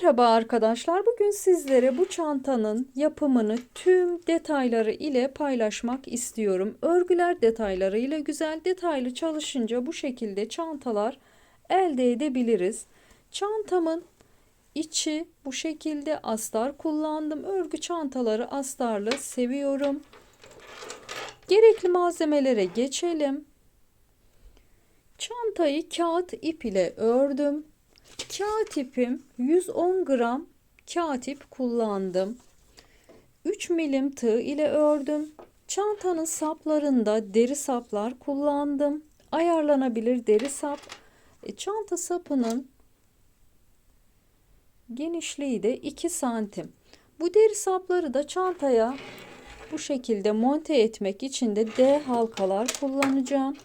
Merhaba arkadaşlar. Bugün sizlere bu çantanın yapımını tüm detayları ile paylaşmak istiyorum. Örgüler detayları ile güzel detaylı çalışınca bu şekilde çantalar elde edebiliriz. Çantamın içi bu şekilde astar kullandım. Örgü çantaları astarlı seviyorum. Gerekli malzemelere geçelim. Çantayı kağıt ip ile ördüm. Kağıt ipim 110 gram kağıt ip kullandım. 3 milim tığ ile ördüm. Çantanın saplarında deri saplar kullandım. Ayarlanabilir deri sap. Çanta sapının genişliği de 2 santim. Bu deri sapları da çantaya bu şekilde monte etmek için de D halkalar kullanacağım.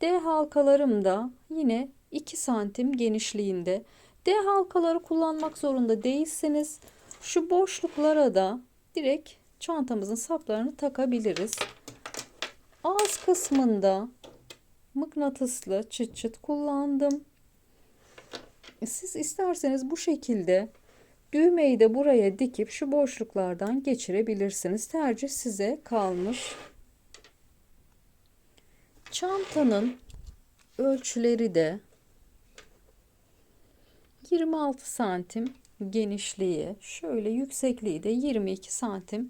D halkalarım da yine 2 santim genişliğinde. D halkaları kullanmak zorunda değilsiniz. Şu boşluklara da direkt çantamızın saplarını takabiliriz. Ağız kısmında mıknatıslı çıt çıt kullandım. Siz isterseniz bu şekilde düğmeyi de buraya dikip şu boşluklardan geçirebilirsiniz. Tercih size kalmış. Çantanın ölçüleri de 26 santim genişliği, şöyle yüksekliği de 22 santim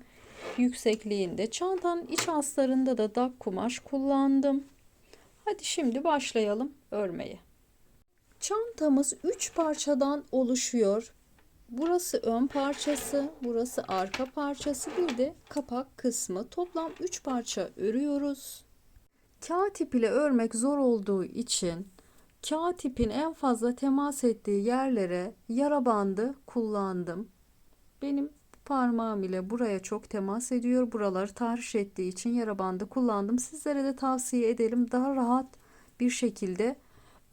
yüksekliğinde. Çantanın iç astarında da dak kumaş kullandım. Hadi şimdi başlayalım örmeye. Çantamız 3 parçadan oluşuyor. Burası ön parçası, burası arka parçası, bir de kapak kısmı. Toplam 3 parça örüyoruz. Kağıt ip ile örmek zor olduğu için kağıt ipin en fazla temas ettiği yerlere yara bandı kullandım. Benim parmağım ile buraya çok temas ediyor. Buraları tahriş ettiği için yara bandı kullandım. Sizlere de tavsiye edelim. Daha rahat bir şekilde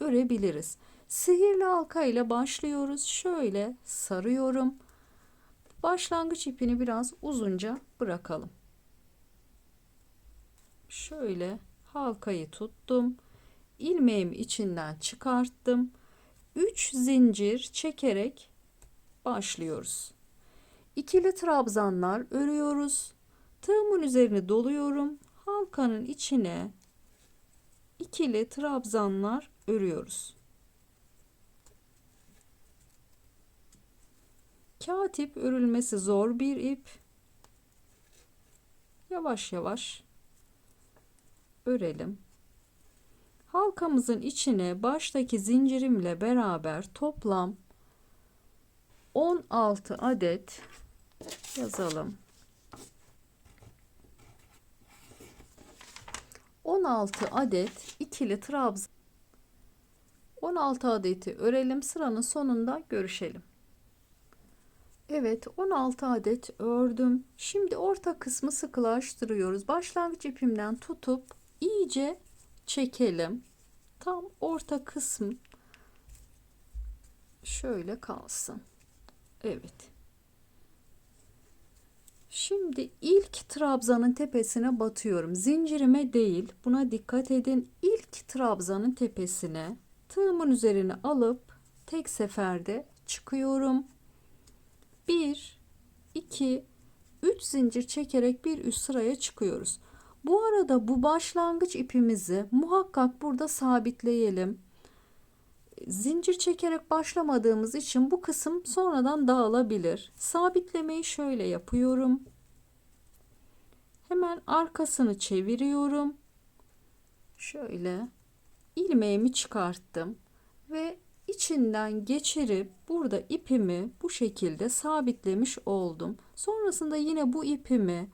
örebiliriz. Sihirli halka ile başlıyoruz. Şöyle sarıyorum. Başlangıç ipini biraz uzunca bırakalım. Şöyle halkayı tuttum. İlmeğimi içinden çıkarttım. 3 zincir çekerek başlıyoruz. İkili trabzanlar örüyoruz. Tığımın üzerine doluyorum. Halkanın içine ikili trabzanlar örüyoruz. Kağıt ip örülmesi zor bir ip. Yavaş yavaş örelim. Halkamızın içine baştaki zincirimle beraber toplam 16 adet yazalım. 16 adet ikili trabzan. 16 adeti örelim. Sıranın sonunda görüşelim. Evet, 16 adet ördüm. Şimdi orta kısmı sıkılaştırıyoruz. Başlangıç ipimden tutup iyice çekelim. Tam orta kısım şöyle kalsın. Evet. Şimdi ilk trabzanın tepesine batıyorum. Zincirime değil, buna dikkat edin. İlk trabzanın tepesine tığımın üzerine alıp tek seferde çıkıyorum. 1 2 3 zincir çekerek bir üst sıraya çıkıyoruz. Bu arada bu başlangıç ipimizi muhakkak burada sabitleyelim. Zincir çekerek başlamadığımız için bu kısım sonradan dağılabilir. Sabitlemeyi şöyle yapıyorum. Hemen arkasını çeviriyorum. Şöyle ilmeğimi çıkarttım ve içinden geçirip burada ipimi bu şekilde sabitlemiş oldum. Sonrasında yine bu ipimi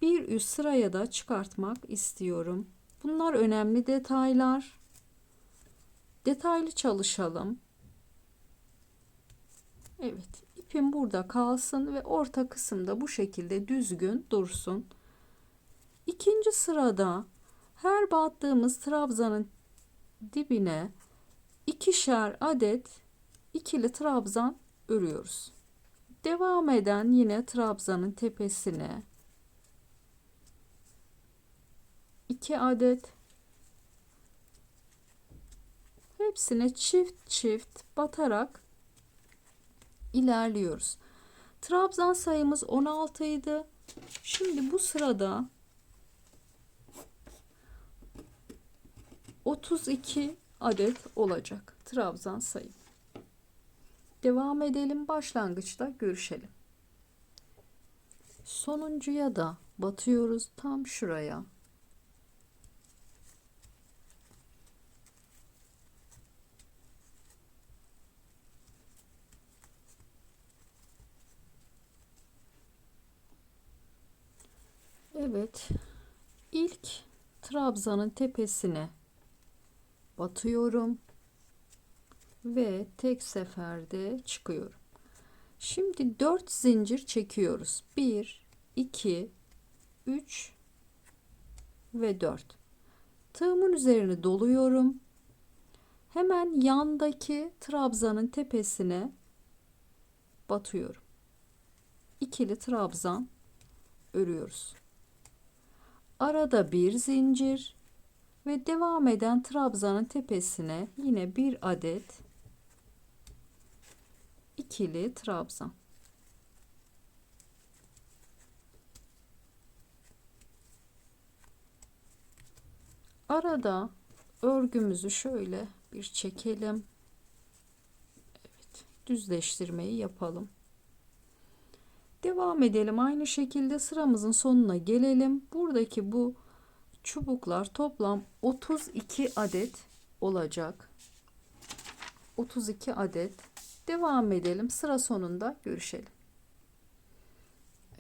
bir üst sıraya da çıkartmak istiyorum. Bunlar önemli detaylar. Detaylı çalışalım. Evet, ipim burada kalsın ve orta kısımda bu şekilde düzgün dursun. İkinci sırada her battığımız trabzanın dibine ikişer adet ikili trabzan örüyoruz. Devam eden yine trabzanın tepesine 2 adet, hepsine çift çift batarak ilerliyoruz. Trabzan sayımız 16 idi. Şimdi bu sırada 32 adet olacak trabzan sayım. Devam edelim. Başlangıçta görüşelim. Sonuncuya da batıyoruz. Tam şuraya. Evet. İlk trabzanın tepesine batıyorum ve tek seferde çıkıyorum. Şimdi 4 zincir çekiyoruz. 1, 2, 3 ve 4. Tığımın üzerine doluyorum. Hemen yandaki trabzanın tepesine batıyorum. İkili trabzan örüyoruz. Arada bir zincir ve devam eden trabzanın tepesine yine bir adet ikili trabzan. Arada örgümüzü şöyle bir çekelim. Evet, düzleştirmeyi yapalım. Devam edelim. Aynı şekilde sıramızın sonuna gelelim. Buradaki bu çubuklar toplam 32 adet olacak. 32 adet. Devam edelim. Sıra sonunda görüşelim.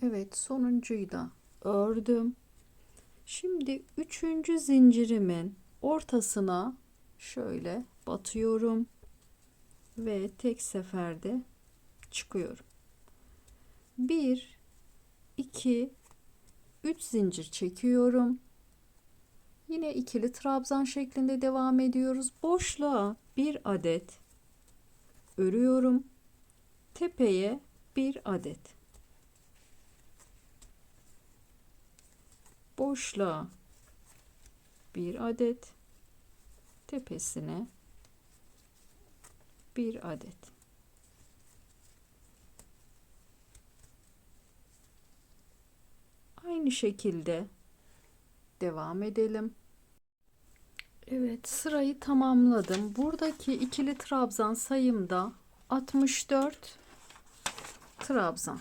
Evet, sonuncuyu da ördüm. Şimdi 3. zincirimin ortasına şöyle batıyorum ve tek seferde çıkıyorum. 1, 2, 3 zincir çekiyorum. Yine ikili trabzan şeklinde devam ediyoruz. Boşluğa bir adet örüyorum. Tepeye bir adet. Boşluğa bir adet. Tepesine bir adet. Aynı şekilde devam edelim. Evet, sırayı tamamladım. Buradaki ikili trabzan sayımda 64 trabzan.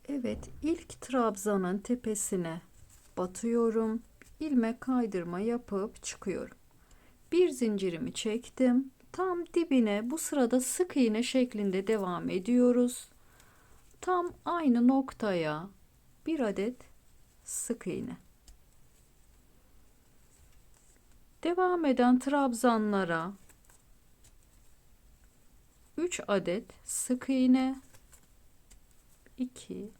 Evet, ilk trabzanın tepesine batıyorum. İlmek kaydırma yapıp çıkıyorum. Bir zincirimi çektim. Tam dibine bu sırada sık iğne şeklinde devam ediyoruz. Tam aynı noktaya bir adet sık iğne. Devam eden trabzanlara 3 adet sık iğne, 2,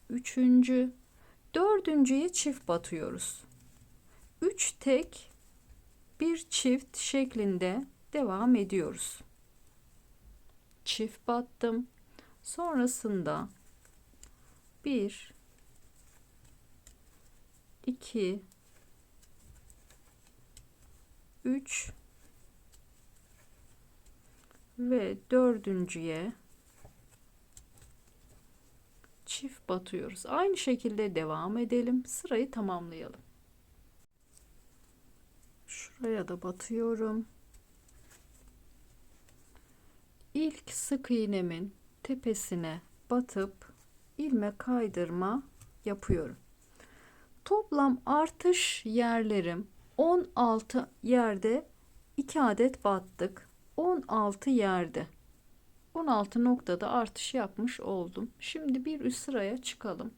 3. 4.'ye çift batıyoruz. 3 tek, bir çift şeklinde devam ediyoruz. Çift battım. Sonrasında 1, 2, 3 ve 4.'ye çift batıyoruz. Aynı şekilde devam edelim. Sırayı tamamlayalım. Şuraya da batıyorum. İlk sık iğnemin tepesine batıp ilmek kaydırma yapıyorum. Toplam artış yerlerim 16 yerde 2 adet battık. 16 yerde 16 noktada artış yapmış oldum. Şimdi bir üst sıraya çıkalım.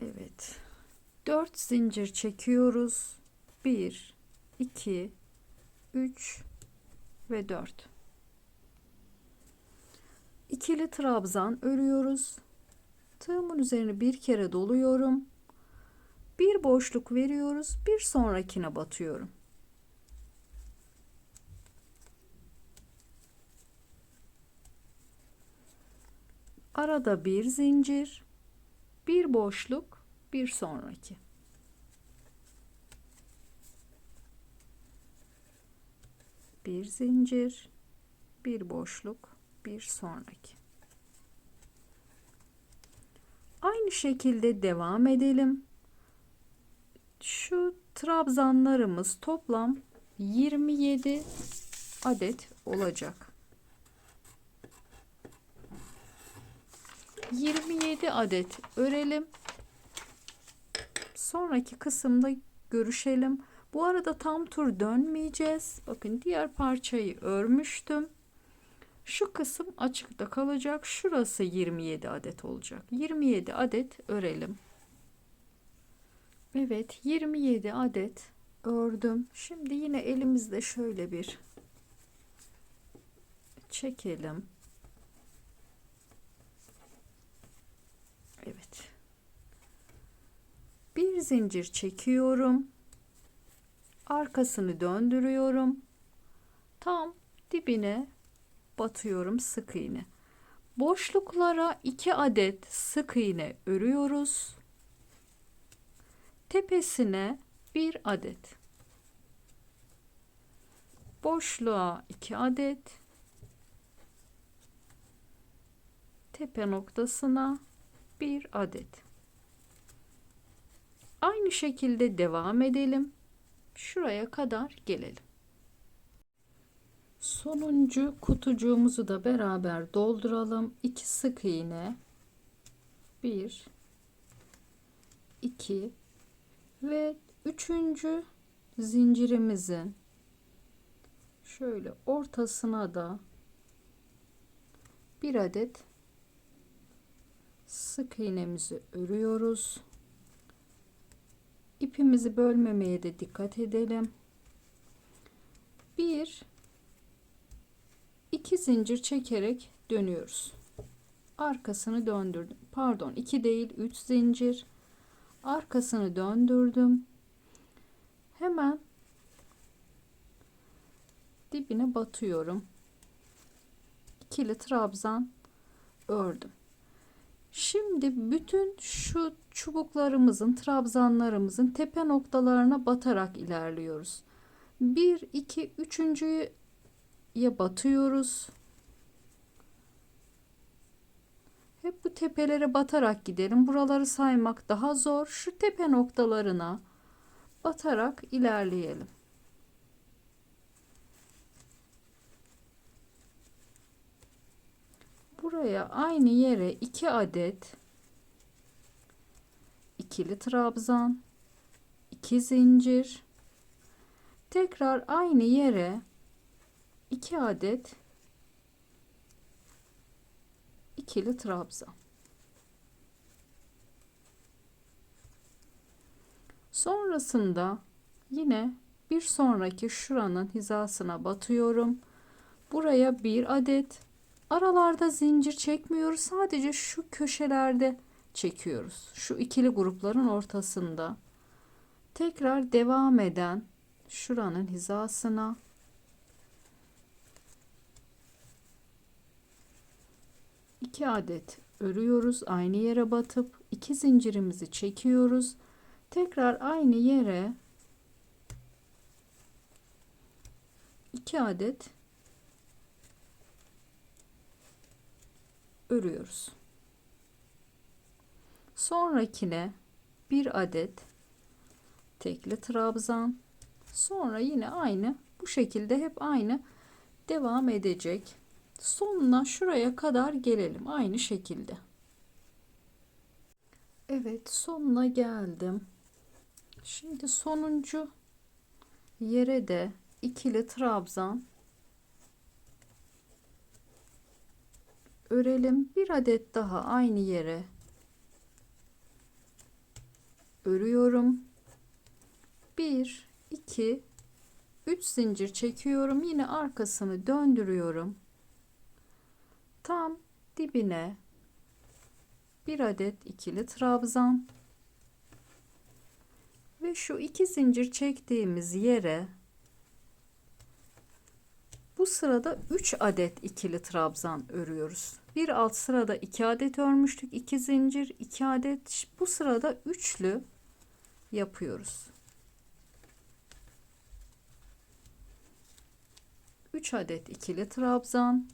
Evet. 4 zincir çekiyoruz. 1, 2, 3 ve 4. İkili trabzan örüyoruz. Tığımın üzerine bir kere doluyorum. Bir boşluk veriyoruz. Bir sonrakine batıyorum. Arada bir zincir, bir boşluk, bir sonraki. Bir zincir, bir boşluk, bir sonraki. Aynı şekilde devam edelim. Şu trabzanlarımız toplam 27 adet olacak. 27 adet örelim. Sonraki kısımda görüşelim. Bu arada tam tur dönmeyeceğiz. Bakın diğer parçayı örmüştüm. Şu kısım açıkta kalacak. Şurası 27 adet olacak. 27 adet örelim. Evet, 27 adet ördüm. Şimdi yine elimizde şöyle bir çekelim. Evet. Bir zincir çekiyorum. Arkasını döndürüyorum. Tam dibine batıyorum sık iğne. Boşluklara 2 adet sık iğne örüyoruz. Tepesine 1 adet. Boşluğa 2 adet. Tepe noktasına 1 adet. Aynı şekilde devam edelim. Şuraya kadar gelelim. Sonuncu kutucuğumuzu da beraber dolduralım. 2 sık iğne, 1 2 ve üçüncü zincirimizin şöyle ortasına da 1 adet sık iğnemizi örüyoruz. İpimizi bölmemeye de dikkat edelim. 2 zincir çekerek dönüyoruz. Arkasını döndürdüm. Pardon, 2 değil 3 zincir. Arkasını döndürdüm. Hemen dibine batıyorum. İkili trabzan ördüm. Şimdi bütün şu çubuklarımızın, trabzanlarımızın tepe noktalarına batarak ilerliyoruz. 1 2 üçüncüye batıyoruz. Hep bu tepelere batarak gidelim. Buraları saymak daha zor. Şu tepe noktalarına batarak ilerleyelim. Buraya aynı yere 2 adet ikili trabzan, 2 zincir, tekrar aynı yere 2 adet ikili trabzan. Sonrasında yine bir sonraki şuranın hizasına batıyorum. Buraya 1 adet, aralarda zincir çekmiyoruz. Sadece şu köşelerde çekiyoruz. Şu ikili grupların ortasında. Tekrar devam eden şuranın hizasına 2 adet örüyoruz. Aynı yere batıp 2 zincirimizi çekiyoruz. Tekrar aynı yere 2 adet örüyoruz. Sonrakine 1 adet tekli trabzan. Sonra yine aynı bu şekilde hep aynı devam edecek. Sonuna şuraya kadar gelelim aynı şekilde. Evet, sonuna geldim. Şimdi sonuncu yere de ikili trabzan örelim. 1 adet daha aynı yere örüyorum. 1 2 3 zincir çekiyorum. Yine arkasını döndürüyorum. Tam dibine 1 adet ikili trabzan ve şu 2 zincir çektiğimiz yere bu Bu sırada 3 adet ikili trabzan örüyoruz. Bir alt sırada 2 adet örmüştük. 2 zincir, 2 adet. Bu sırada üçlü yapıyoruz. 3 adet ikili trabzan,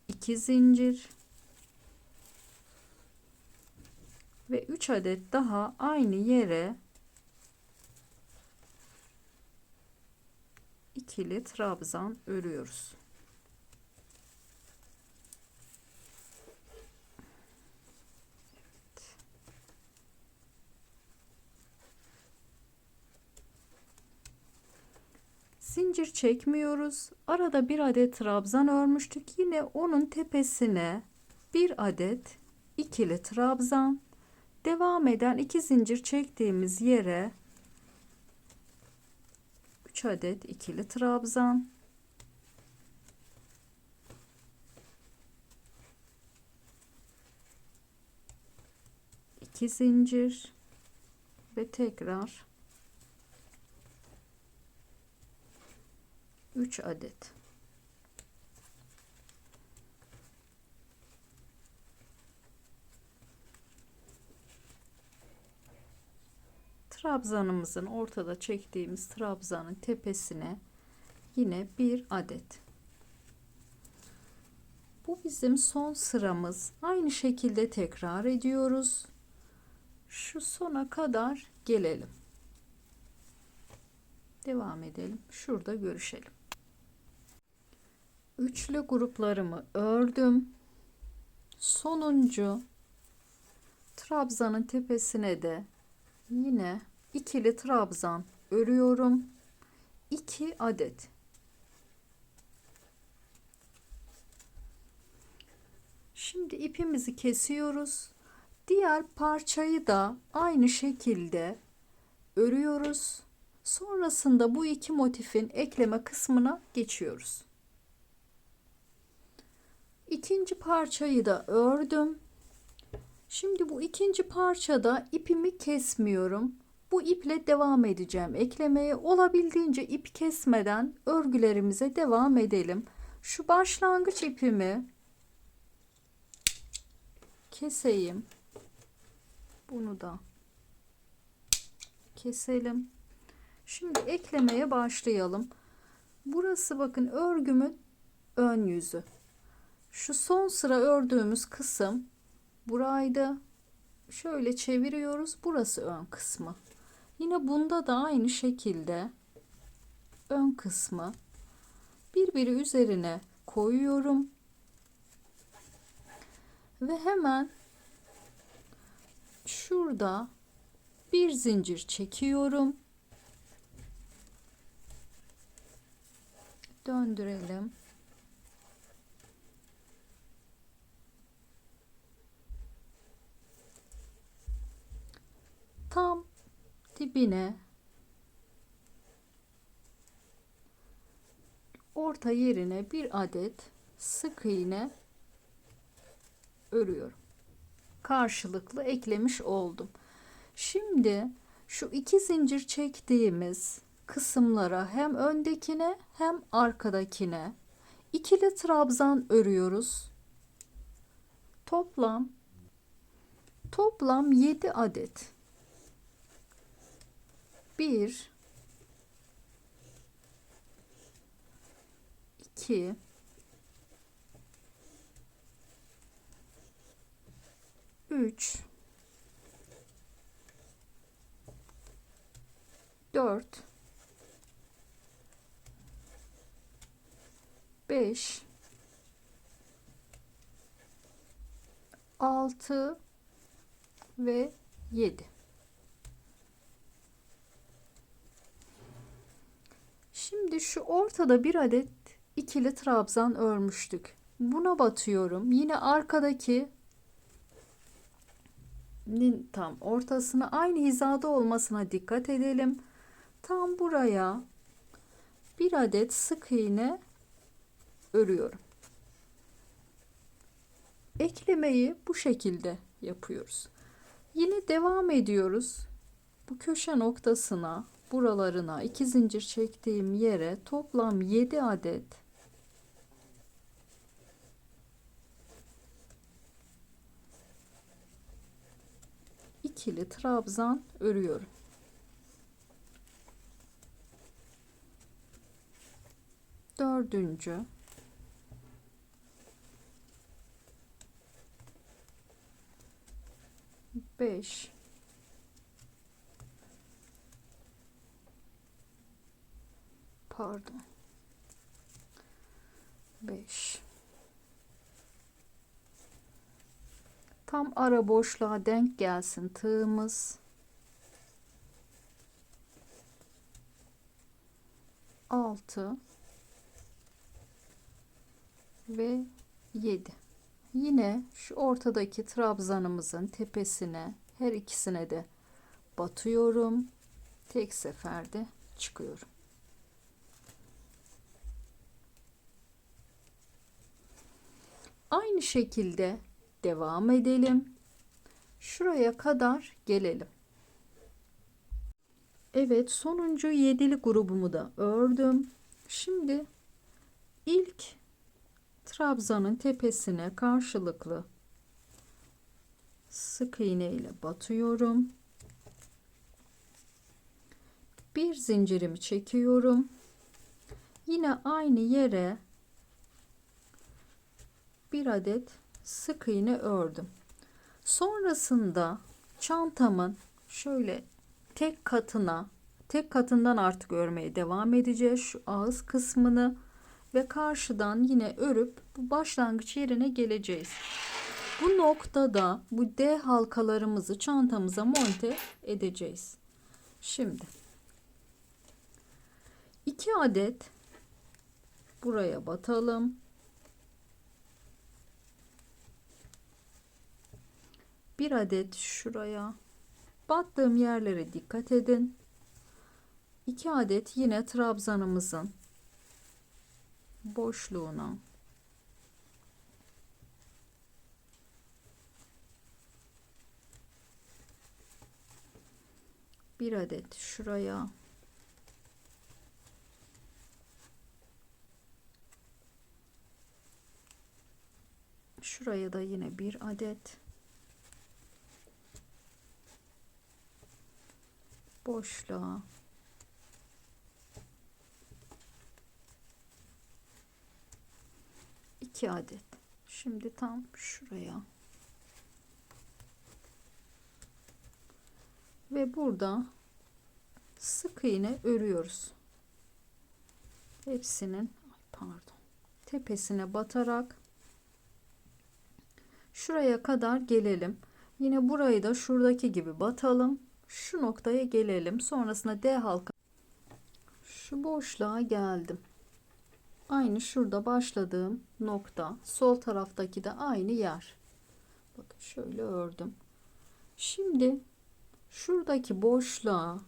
2 zincir ve 3 adet daha aynı yere ikili trabzan örüyoruz. Zincir çekmiyoruz. Arada bir adet trabzan örmüştük. Yine onun tepesine bir adet ikili trabzan, devam eden 2 zincir çektiğimiz yere 3 adet ikili trabzan, iki zincir ve tekrar 3 adet. Trabzanımızın ortada çektiğimiz trabzanın tepesine yine bir adet. Bu bizim son sıramız. Aynı şekilde tekrar ediyoruz. Şu sona kadar gelelim. Devam edelim. Şurada görüşelim. Üçlü gruplarımı ördüm. Sonuncu trabzanın tepesine de yine ikili trabzan örüyorum. 2 adet. Şimdi ipimizi kesiyoruz. Diğer parçayı da aynı şekilde örüyoruz. Sonrasında bu iki motifin ekleme kısmına geçiyoruz. İkinci parçayı da ördüm. Şimdi bu ikinci parçada ipimi kesmiyorum. Bu iple devam edeceğim eklemeye. Olabildiğince ip kesmeden örgülerimize devam edelim. Şu başlangıç ipimi keseyim. Bunu da keselim. Şimdi eklemeye başlayalım. Burası bakın örgümün ön yüzü. Şu son sıra ördüğümüz kısım buraydı. Şöyle çeviriyoruz. Burası ön kısmı. Yine bunda da aynı şekilde ön kısmı birbiri üzerine koyuyorum. Ve hemen şurada bir zincir çekiyorum. Döndürelim. Tam dibine orta yerine bir adet sık iğne örüyorum. Karşılıklı eklemiş oldum. Şimdi şu iki zincir çektiğimiz kısımlara hem öndekine hem arkadakine ikili trabzan örüyoruz. Toplam 7 adet. 1 2 3 4 5 6 ve 7. Şimdi şu ortada bir adet ikili trabzan örmüştük. Buna batıyorum. Yine arkadaki tam ortasına aynı hizada olmasına dikkat edelim. Tam buraya bir adet sık iğne örüyorum. Eklemeyi bu şekilde yapıyoruz. Yine devam ediyoruz. Bu köşe noktasına, buralarına iki zincir çektiğim yere toplam 7 adet ikili trabzan örüyorum. Dördüncü, beş, pardon, 5. Tam ara boşluğa denk gelsin tığımız. 6 ve 7. Yine şu ortadaki trabzanımızın tepesine, her ikisine de batıyorum. Tek seferde çıkıyorum. Aynı şekilde devam edelim. Şuraya kadar gelelim. Evet, sonuncu yedili grubumu da ördüm. Şimdi ilk trabzanın tepesine karşılıklı sık iğne ile batıyorum. Bir zincirimi çekiyorum. Yine aynı yere bir adet sık iğne ördüm. Sonrasında çantamın şöyle tek katından artık örmeye devam edeceğiz şu ağız kısmını ve karşıdan yine örüp bu başlangıç yerine geleceğiz. Bu noktada bu D halkalarımızı çantamıza monte edeceğiz. Şimdi 2 adet buraya batalım. Bir adet şuraya. Battığım yerlere dikkat edin. 2 adet yine trabzanımızın boşluğuna. Bir adet şuraya. Şuraya da yine bir adet. Boşluğa. İki adet. Şimdi tam şuraya. Ve burada sık iğne örüyoruz. Hepsinin tepesine batarak şuraya kadar gelelim. Yine burayı da şuradaki gibi batalım. Şu noktaya gelelim. Sonrasında D halka. Şu boşluğa geldim. Aynı şurada başladığım nokta. Sol taraftaki de aynı yer. Bakın şöyle ördüm. Şimdi şuradaki boşluğa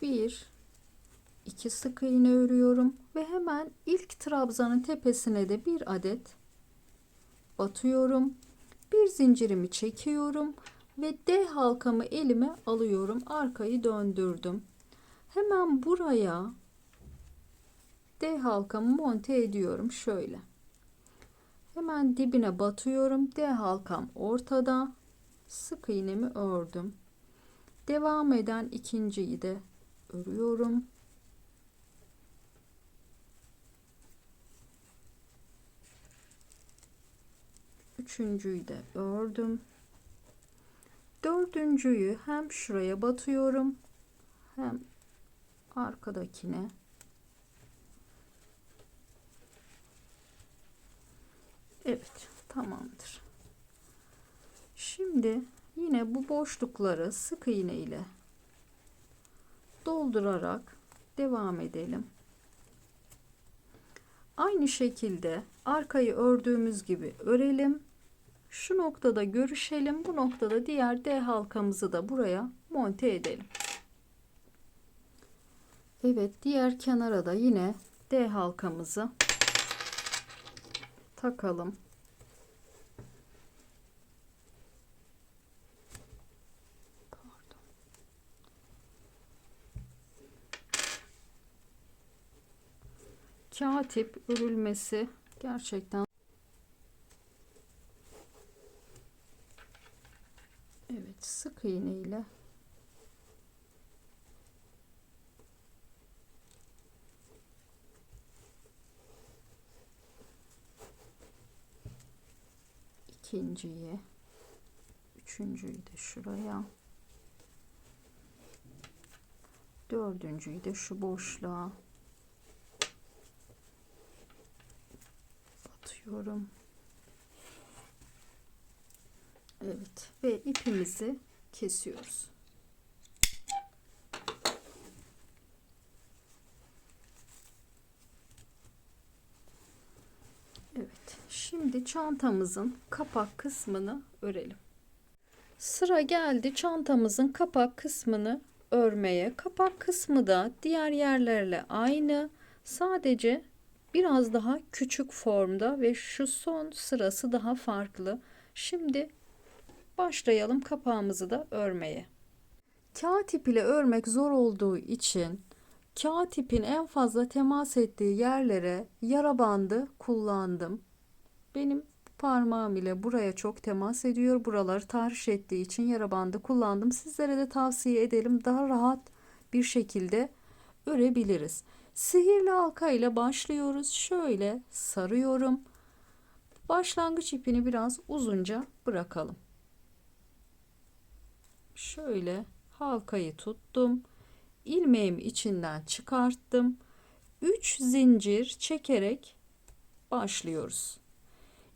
1 2 sık iğne örüyorum ve hemen ilk trabzanın tepesine de bir adet batıyorum. Bir zincirimi çekiyorum ve D halkamı elime alıyorum. Arkayı döndürdüm. Hemen buraya D halkamı monte ediyorum şöyle. Hemen dibine batıyorum. D halkam ortada. Sık iğnemi ördüm. Devam eden ikinciyi de örüyorum. Üçüncüyü de ördüm. Dördüncüyü hem şuraya batıyorum hem arkadakine. Evet, tamamdır. Şimdi yine bu boşlukları sık iğne ile doldurarak devam edelim. Aynı şekilde arkayı ördüğümüz gibi örelim. Şu noktada görüşelim. Bu noktada diğer D halkamızı da buraya monte edelim. Evet, diğer kenara da yine D halkamızı takalım. Katip örülmesi gerçekten sık iğne ile ikinciyi, üçüncüyü de şuraya, dördüncüyü de şu boşluğa batıyorum. Evet, ve ipimizi kesiyoruz. Evet, şimdi çantamızın kapak kısmını örelim. Sıra geldi çantamızın kapak kısmını örmeye. Kapak kısmı da diğer yerlerle aynı. Sadece biraz daha küçük formda ve şu son sırası daha farklı. Şimdi başlayalım kapağımızı da örmeye. Kağıt ip ile örmek zor olduğu için kağıt ipin en fazla temas ettiği yerlere yara bandı kullandım. Benim parmağım ile buraya çok temas ediyor. Buraları tahriş ettiği için yara bandı kullandım. Sizlere de tavsiye edelim. Daha rahat bir şekilde örebiliriz. Sihirli halka ile başlıyoruz. Şöyle sarıyorum. Başlangıç ipini biraz uzunca bırakalım. Şöyle halkayı tuttum. İlmeğimi içinden çıkarttım. 3 zincir çekerek başlıyoruz.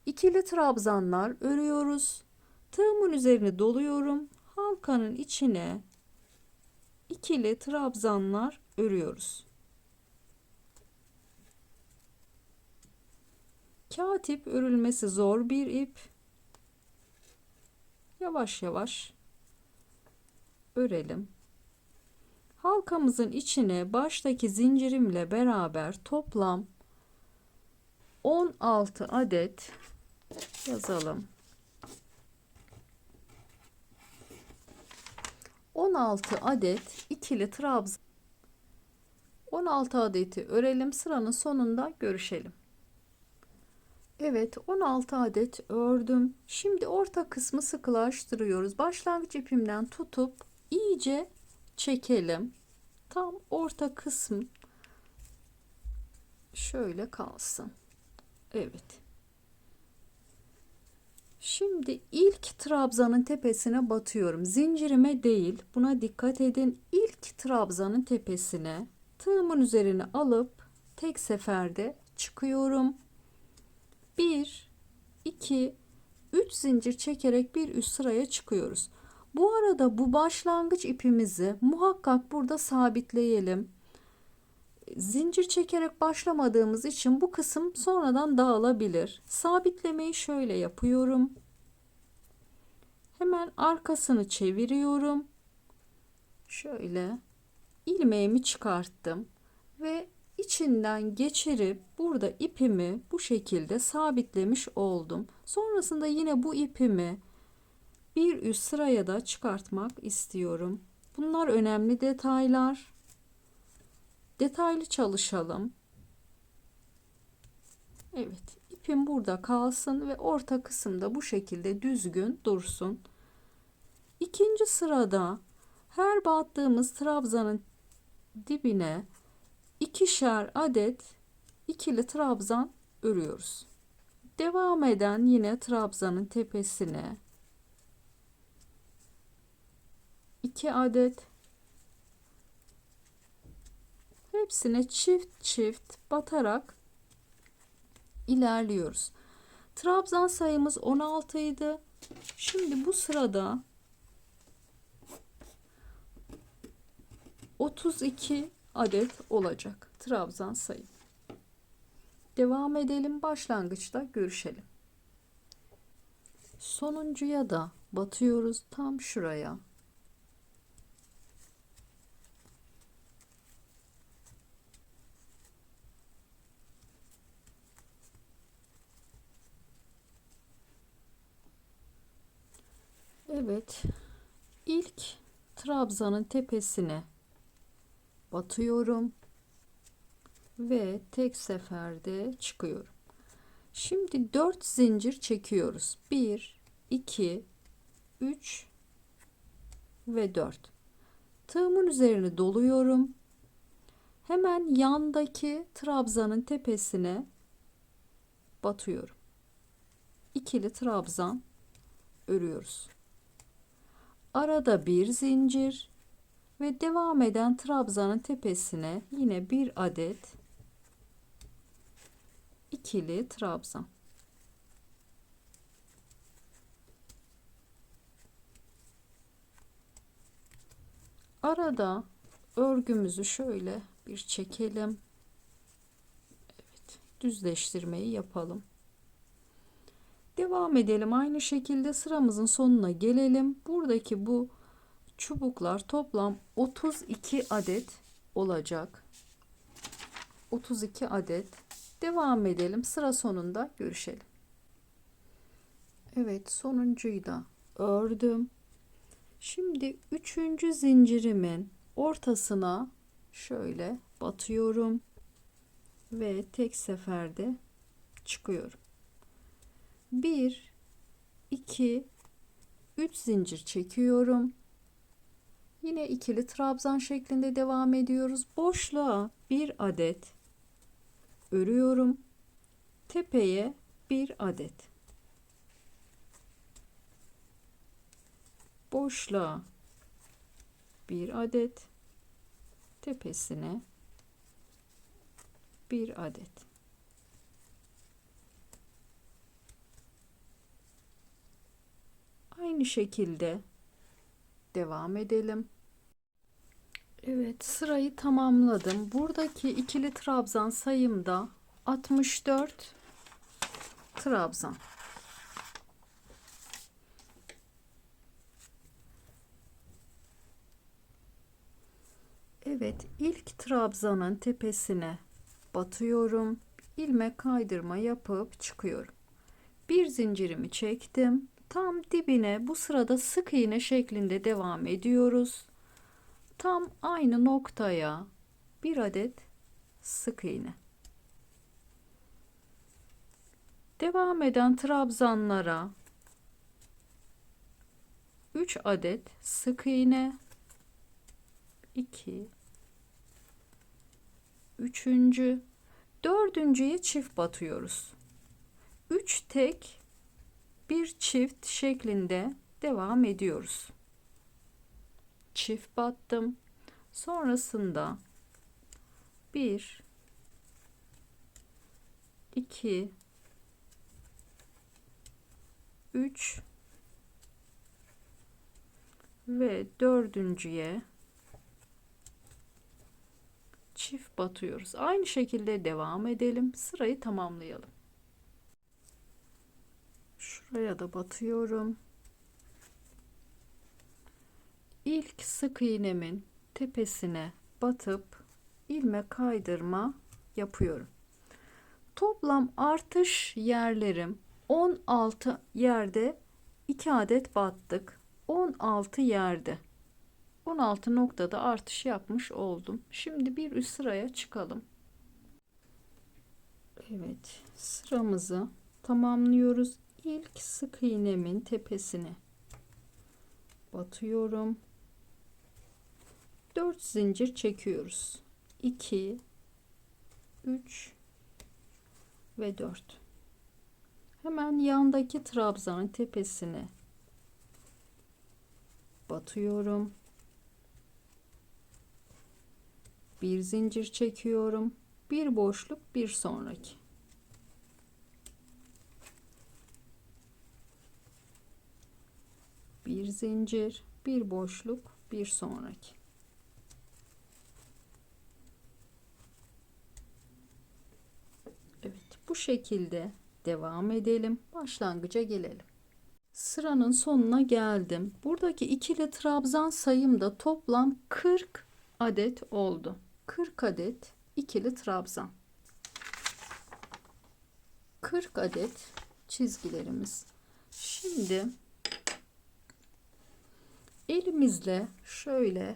İkili trabzanlar örüyoruz. Tığımın üzerine doluyorum. Halkanın içine ikili trabzanlar örüyoruz. Kağıt ip örülmesi zor bir ip. Yavaş yavaş örelim. Halkamızın içine baştaki zincirimle beraber toplam 16 adet yazalım. 16 adet ikili trabzan. 16 adeti örelim. Sıranın sonunda görüşelim. Evet, 16 adet ördüm. Şimdi orta kısmı sıkılaştırıyoruz. Başlangıç ipimden tutup iyice çekelim. Tam orta kısım şöyle kalsın. Evet. Şimdi ilk trabzanın tepesine batıyorum. Zincirime değil, buna dikkat edin. İlk trabzanın tepesine tığımın üzerine alıp tek seferde çıkıyorum. 1 2 3 zincir çekerek bir üst sıraya çıkıyoruz. Bu arada bu başlangıç ipimizi muhakkak burada sabitleyelim. Zincir çekerek başlamadığımız için bu kısım sonradan dağılabilir. Sabitlemeyi şöyle yapıyorum. Hemen arkasını çeviriyorum. Şöyle ilmeğimi çıkarttım ve içinden geçirip burada ipimi bu şekilde sabitlemiş oldum. Sonrasında yine bu ipimi bir üst sıraya da çıkartmak istiyorum. Bunlar önemli detaylar. Detaylı çalışalım. Evet, ipim burada kalsın ve orta kısımda bu şekilde düzgün dursun. İkinci sırada her battığımız trabzanın dibine ikişer adet ikili trabzan örüyoruz. Devam eden yine trabzanın tepesine 2 adet, hepsine çift çift batarak ilerliyoruz. Trabzan sayımız 16 idi. Şimdi bu sırada 32 adet olacak trabzan sayım. Devam edelim. Başlangıçta görüşelim. Sonuncuya da batıyoruz tam şuraya. Evet. İlk trabzanın tepesine batıyorum ve tek seferde çıkıyorum. Şimdi 4 zincir çekiyoruz. 1 2 3 ve 4. Tığımın üzerini doluyorum. Hemen yandaki trabzanın tepesine batıyorum. İkili trabzan örüyoruz. Arada bir zincir ve devam eden trabzanın tepesine yine bir adet ikili trabzan. Arada örgümüzü şöyle bir çekelim. Evet, düzleştirmeyi yapalım. Devam edelim. Aynı şekilde sıramızın sonuna gelelim. Buradaki bu çubuklar toplam 32 adet olacak. 32 adet. Devam edelim. Sıra sonunda görüşelim. Evet, sonuncuyu da ördüm. Şimdi 3. zincirimin ortasına şöyle batıyorum ve tek seferde çıkıyorum. 1 2 3 zincir çekiyorum. Yine ikili trabzan şeklinde devam ediyoruz. Boşluğa bir adet örüyorum. Tepeye bir adet. Boşluğa bir adet. Tepesine bir adet. Aynı şekilde devam edelim. Evet, sırayı tamamladım. Buradaki ikili trabzan sayımda 64 trabzan. Evet, ilk trabzanın tepesine batıyorum. İlmek kaydırma yapıp çıkıyorum. Bir zincirimi çektim. Tam dibine bu sırada sık iğne şeklinde devam ediyoruz. Tam aynı noktaya bir adet sık iğne. Devam eden trabzanlara 3 adet sık iğne, 2 üçüncü, dördüncüye çift batıyoruz. 3 tek, bir çift şeklinde devam ediyoruz. Çift battım. Sonrasında 1 2 3 ve dördüncüye çift batıyoruz. Aynı şekilde devam edelim. Sırayı tamamlayalım. Şuraya da batıyorum. İlk sık iğnemin tepesine batıp ilmek kaydırma yapıyorum. Toplam artış yerlerim 16 yerde 2 adet battık. 16 yerde 16 noktada artış yapmış oldum. Şimdi bir üst sıraya çıkalım. Evet, sıramızı tamamlıyoruz. İlk sık iğnemin tepesine batıyorum. 4 zincir çekiyoruz. 2 3 ve 4. Hemen yandaki trabzanın tepesine batıyorum. Bir zincir çekiyorum. Bir boşluk, bir sonraki. Bir zincir, bir boşluk, bir sonraki. Evet, bu şekilde devam edelim. Başlangıca gelelim. Sıranın sonuna geldim. Buradaki ikili trabzan sayımda toplam 40 adet oldu. 40 adet ikili trabzan. 40 adet çizgilerimiz. Şimdi elimizle şöyle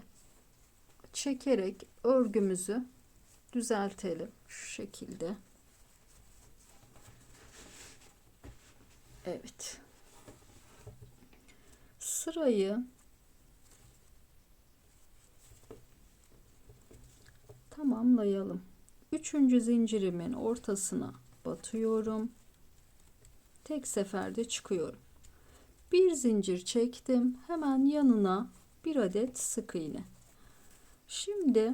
çekerek örgümüzü düzeltelim. Şu şekilde. Evet. Sırayı tamamlayalım. Üçüncü zincirimin ortasına batıyorum. Tek seferde çıkıyorum. Bir zincir çektim. Hemen yanına bir adet sık iğne. Şimdi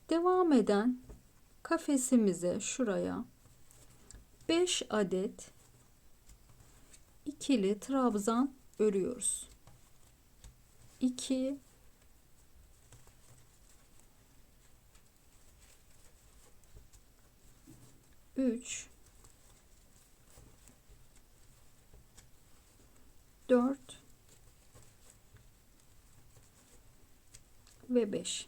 devam eden kafesimize şuraya 5 adet ikili trabzan örüyoruz. 2 3 4 ve 5.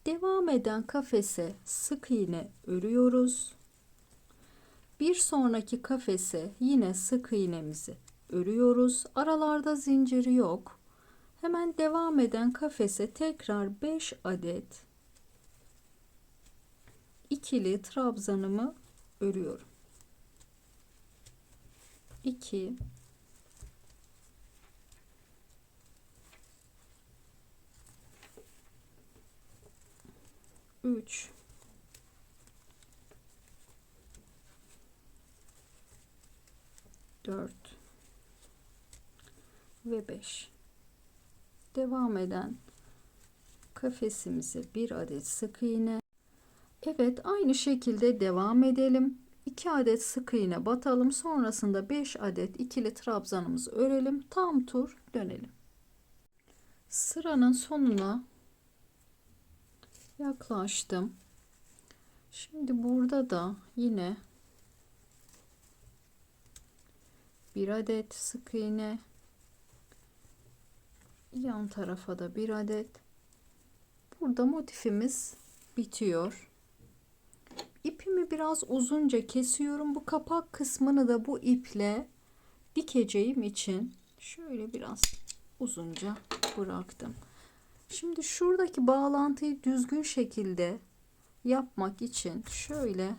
Devam eden kafese sık iğne örüyoruz. Bir sonraki kafese yine sık iğnemizi örüyoruz. Aralarda zincir yok. Hemen devam eden kafese tekrar 5 adet ikili trabzanımı örüyorum. 2 3 4 ve 5. Devam eden kafesimize bir adet sık iğne. Evet, aynı şekilde devam edelim. 2 adet sık iğne batalım. Sonrasında 5 adet ikili trabzanımızı örelim. Tam tur dönelim. Sıranın sonuna yaklaştım. Şimdi burada da yine bir adet sık iğne, yan tarafa da bir adet. Burada motifimiz bitiyor. İpimi biraz uzunca kesiyorum. Bu kapak kısmını da bu iple dikeceğim için şöyle biraz uzunca bıraktım. Şimdi şuradaki bağlantıyı düzgün şekilde yapmak için şöyle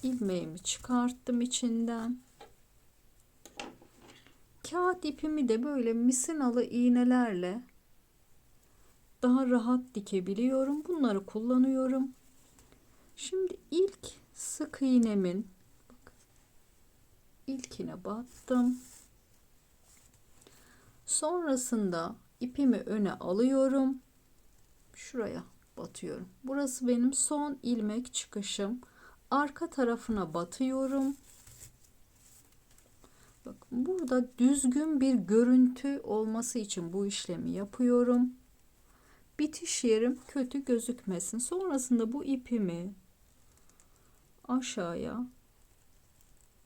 ilmeğimi çıkarttım içinden. Kağıt ipimi de böyle misinalı iğnelerle daha rahat dikebiliyorum. Bunları kullanıyorum. Şimdi ilk sık iğnemin ilkine battım. Sonrasında ipimi öne alıyorum. Şuraya batıyorum. Burası benim son ilmek çıkışım. Arka tarafına batıyorum. Bakın burada düzgün bir görüntü olması için bu işlemi yapıyorum. Bitiş yerim kötü gözükmesin. Sonrasında bu ipimi aşağıya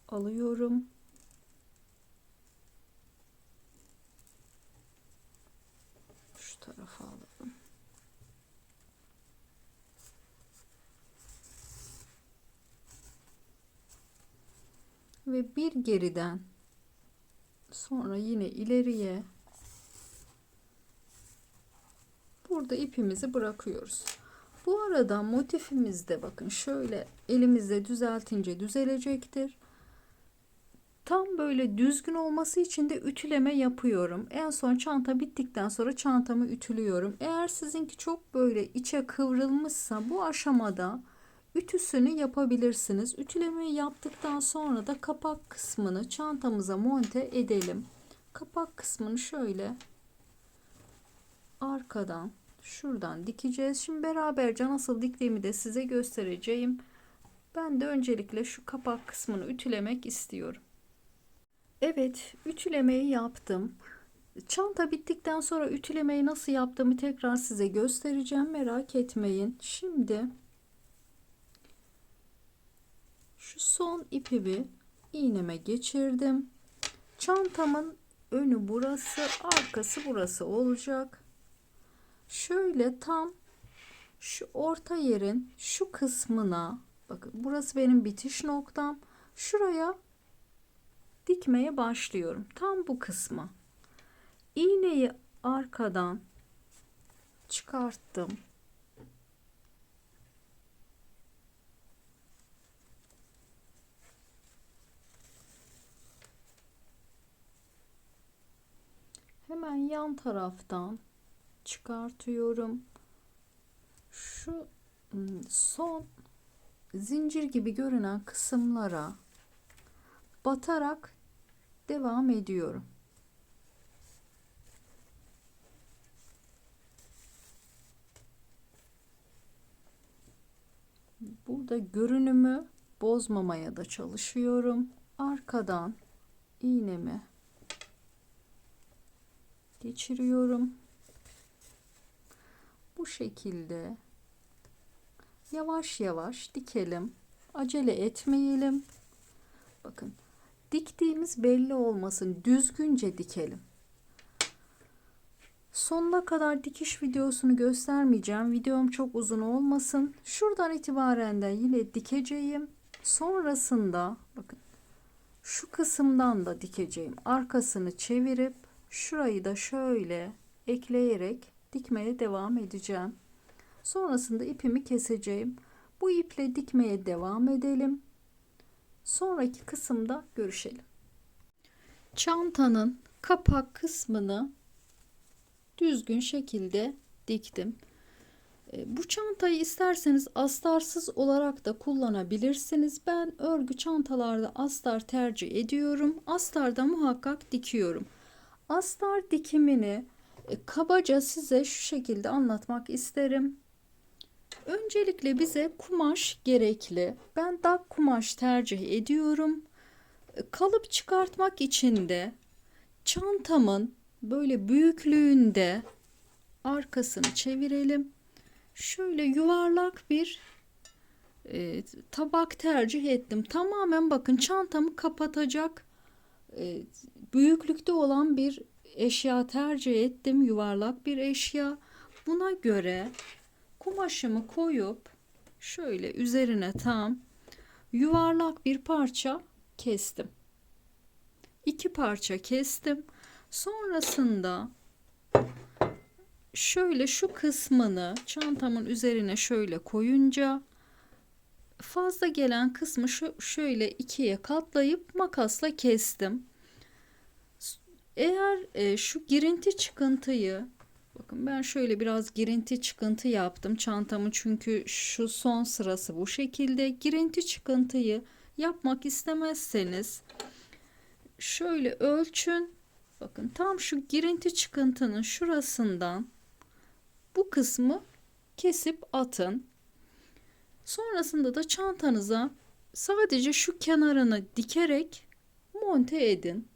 alıyorum. Şu tarafa alalım. Ve bir geriden sonra yine ileriye burada ipimizi bırakıyoruz. Bu arada motifimizde bakın şöyle elimizle düzeltince düzelecektir. Tam böyle düzgün olması için de ütüleme yapıyorum. En son çanta bittikten sonra çantamı ütülüyorum. Eğer sizinki çok böyle içe kıvrılmışsa bu aşamada ütüsünü yapabilirsiniz. Ütülemeyi yaptıktan sonra da kapak kısmını çantamıza monte edelim. Kapak kısmını şöyle arkadan şuradan dikeceğiz. Şimdi beraberce nasıl diktiğimi de size göstereceğim. Ben de öncelikle şu kapak kısmını ütülemek istiyorum. Evet, ütülemeyi yaptım. Çanta bittikten sonra ütülemeyi nasıl yaptığımı tekrar size göstereceğim. Merak etmeyin. Şimdi şu son ipimi iğneme geçirdim. Çantamın önü burası, arkası burası olacak. Şöyle tam şu orta yerin şu kısmına, bakın burası benim bitiş noktam. Şuraya dikmeye başlıyorum. Tam bu kısma. İğneyi arkadan çıkarttım. Hemen yan taraftan çıkartıyorum. Şu son zincir gibi görünen kısımlara batarak devam ediyorum. Burada görünümü bozmamaya da çalışıyorum. Arkadan iğnemi geçiriyorum. Bu şekilde yavaş yavaş dikelim. Acele etmeyelim. Bakın, diktiğimiz belli olmasın. Düzgünce dikelim. Sonuna kadar dikiş videosunu göstermeyeceğim. Videom çok uzun olmasın. Şuradan itibaren de yine dikeceğim. Sonrasında bakın, şu kısımdan da dikeceğim. Arkasını çevirip şurayı da şöyle ekleyerek dikmeye devam edeceğim. Sonrasında ipimi keseceğim. Bu iple dikmeye devam edelim. Sonraki kısımda görüşelim. Çantanın kapak kısmını düzgün şekilde diktim. Bu çantayı isterseniz astarsız olarak da kullanabilirsiniz. Ben örgü çantalarda astar tercih ediyorum. Astarda muhakkak dikiyorum. Astar dikimini kabaca size şu şekilde anlatmak isterim. Öncelikle bize kumaş gerekli. Ben dak kumaş tercih ediyorum. Kalıp çıkartmak için de çantamın böyle büyüklüğünde arkasını çevirelim. Şöyle yuvarlak bir tabak tercih ettim. Tamamen bakın çantamı kapatacak büyüklükte olan bir eşya tercih ettim. Yuvarlak bir eşya. Buna göre kumaşımı koyup şöyle üzerine tam yuvarlak bir parça kestim. 2 parça kestim. Sonrasında şöyle şu kısmını çantamın üzerine şöyle koyunca fazla gelen kısmı şöyle ikiye katlayıp makasla kestim. Eğer şu girinti çıkıntıyı, bakın ben şöyle biraz girinti çıkıntı yaptım çantamın, çünkü şu son sırası bu şekilde. Girinti çıkıntıyı yapmak istemezseniz şöyle ölçün. Bakın tam şu girinti çıkıntının şurasından bu kısmı kesip atın. Sonrasında da çantanıza sadece şu kenarını dikerek monte edin.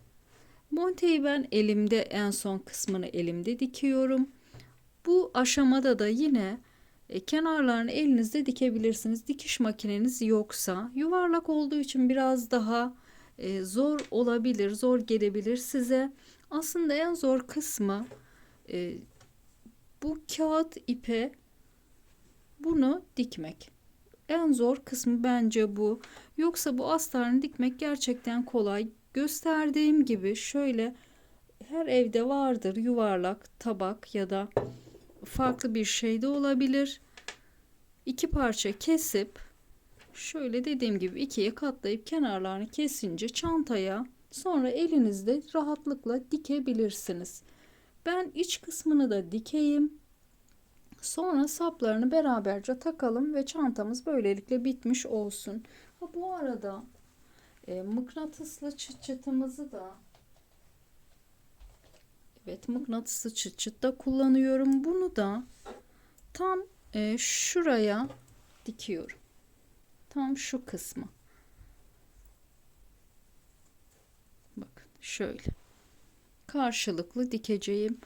Monteyi ben elimde, en son kısmını elimde dikiyorum. Bu aşamada da yine kenarlarını elinizde dikebilirsiniz. Dikiş makineniz yoksa, yuvarlak olduğu için biraz daha zor olabilir, zor gelebilir size. Aslında en zor kısmı bu kağıt ipe bunu dikmek. En zor kısmı bence bu. Yoksa bu astarını dikmek gerçekten kolay. Gösterdiğim gibi şöyle her evde vardır yuvarlak tabak ya da farklı bir şey de olabilir. 2 parça kesip şöyle dediğim gibi ikiye katlayıp kenarlarını kesince çantaya sonra elinizde rahatlıkla dikebilirsiniz. Ben iç kısmını da dikeyim. Sonra saplarını beraberce takalım ve çantamız böylelikle bitmiş olsun. Bu arada mıknatıslı çıt çıtımızı da, evet, mıknatıslı çıt çıt da kullanıyorum. Bunu da tam şuraya dikiyorum. Tam şu kısmı. Bakın şöyle. Karşılıklı dikeceğim.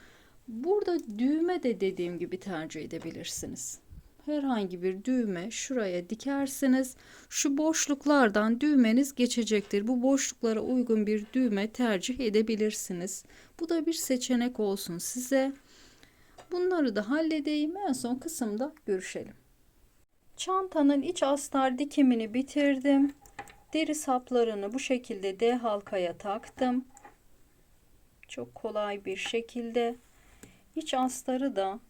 Burada düğme de dediğim gibi tercih edebilirsiniz. Herhangi bir düğme şuraya dikersiniz. Şu boşluklardan düğmeniz geçecektir. Bu boşluklara uygun bir düğme tercih edebilirsiniz. Bu da bir seçenek olsun size. Bunları da halledeyim. En son kısımda görüşelim. Çantanın iç astar dikimini bitirdim. Deri saplarını bu şekilde D halkaya taktım. Çok kolay bir şekilde. İç astarı da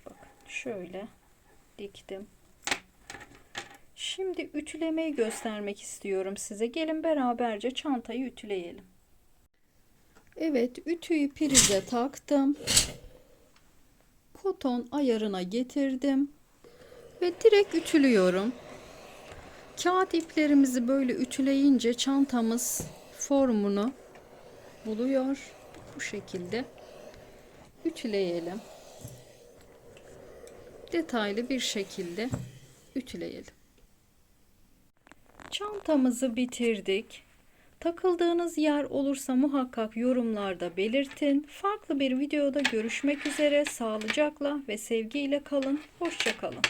bakın şöyle diktim. Şimdi ütülemeyi göstermek istiyorum size. Gelin beraberce çantayı ütüleyelim. Evet, ütüyü prize taktım. koton ayarına getirdim ve direkt ütülüyorum. Kağıt iplerimizi böyle ütüleyince çantamız formunu buluyor. Bu şekilde ütüleyelim. Detaylı bir şekilde ütüleyelim. Çantamızı bitirdik. Takıldığınız yer olursa muhakkak yorumlarda belirtin. Farklı bir videoda görüşmek üzere. Sağlıcakla ve sevgiyle kalın. Hoşça kalın.